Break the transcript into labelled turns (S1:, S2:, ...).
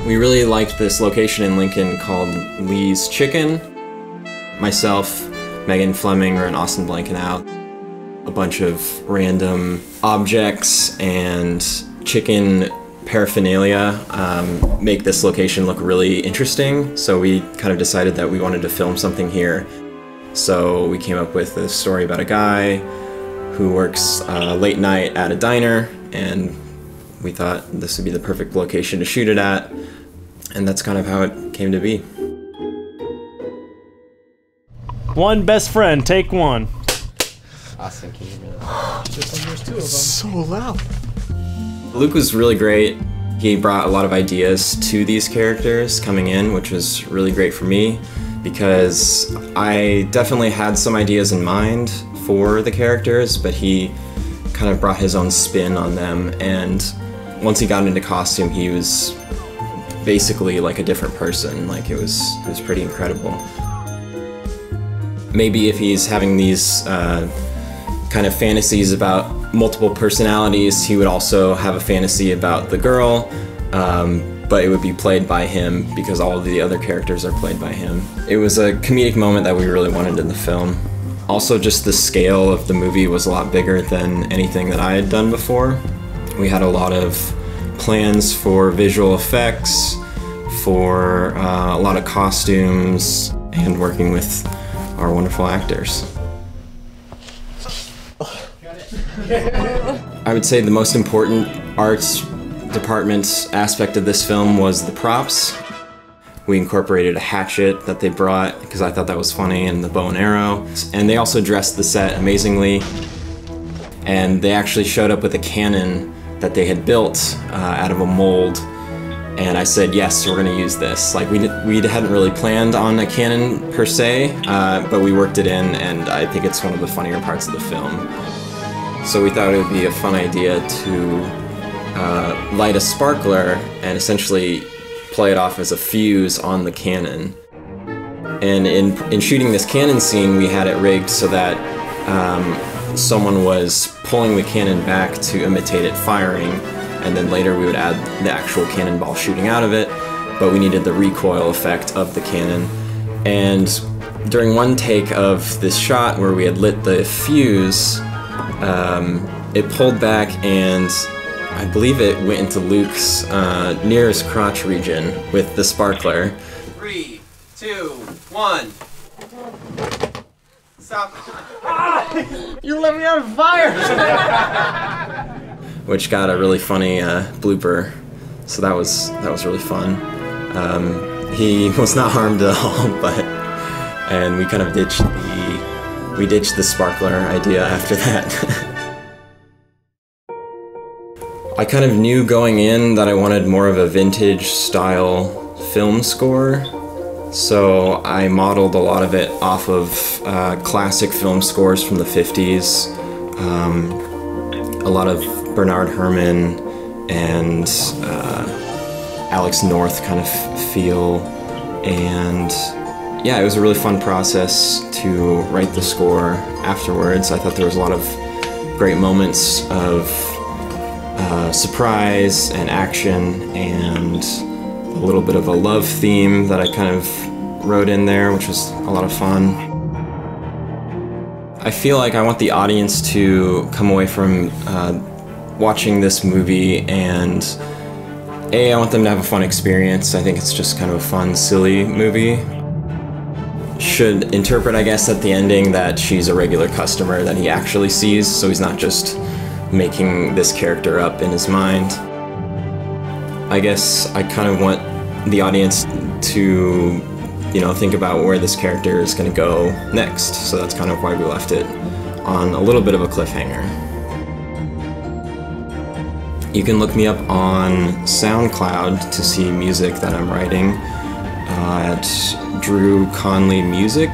S1: We really liked this location in Lincoln called Lee's Chicken. Myself, Megan Fleming, are in Blankenau. A bunch of random objects and chicken paraphernalia make this location look really interesting. So we kind of decided that we wanted to film something here. So we came up with a story about a guy who works late night at a diner, and we thought this would be the perfect location to shoot it at. And that's kind of how it came to be.
S2: One best friend, take one.
S3: Austin, can you hear that? There's two of them.
S4: So loud.
S1: Luke was really great. He brought a lot of ideas to these characters coming in, which was really great for me because I definitely had some ideas in mind for the characters, but he kind of brought his own spin on them, and once he got into costume, he was basically like a different person. Like it was pretty incredible. Maybe if he's having these kind of fantasies about multiple personalities, he would also have a fantasy about the girl, but it would be played by him because all of the other characters are played by him. It was a comedic moment that we really wanted in the film. Also, just the scale of the movie was a lot bigger than anything that I had done before. We had a lot of plans for visual effects, for a lot of costumes, and working with our wonderful actors. I would say the most important arts department aspect of this film was the props. We incorporated a hatchet that they brought because I thought that was funny, and the bow and arrow. And they also dressed the set amazingly. And they actually showed up with a cannon that they had built out of a mold. And I said, yes, we're gonna use this. Like we hadn't really planned on a cannon per se, but we worked it in, and I think it's one of the funnier parts of the film. So we thought it would be a fun idea to light a sparkler and essentially play it off as a fuse on the cannon. And in shooting this cannon scene, we had it rigged so that someone was pulling the cannon back to imitate it firing, and then later we would add the actual cannonball shooting out of it, but we needed the recoil effect of the cannon. And during one take of this shot where we had lit the fuse, it pulled back, and I believe it went into Luke's nearest crotch region with the sparkler.
S5: 3, 2, 1. Stop.
S4: You let me on fire!
S1: Which got a really funny blooper, so that was really fun. He was not harmed at all, and we kind of ditched the sparkler idea after that. I kind of knew going in that I wanted more of a vintage style film score, so I modeled a lot of it off of classic film scores from the 50s. A lot of Bernard Herrmann and Alex North kind of feel, and yeah, it was a really fun process to write the score afterwards. I thought there was a lot of great moments of surprise and action, and a little bit of a love theme that I kind of wrote in there, which was a lot of fun. I feel like I want the audience to come away from watching this movie, and I want them to have a fun experience. I think it's just kind of a fun, silly movie. Should interpret, I guess, at the ending that she's a regular customer that he actually sees, so he's not just making this character up in his mind. I guess I kind of want the audience to, think about where this character is going to go next, so that's kind of why we left it on a little bit of a cliffhanger. You can look me up on SoundCloud to see music that I'm writing at Drew Conley Music.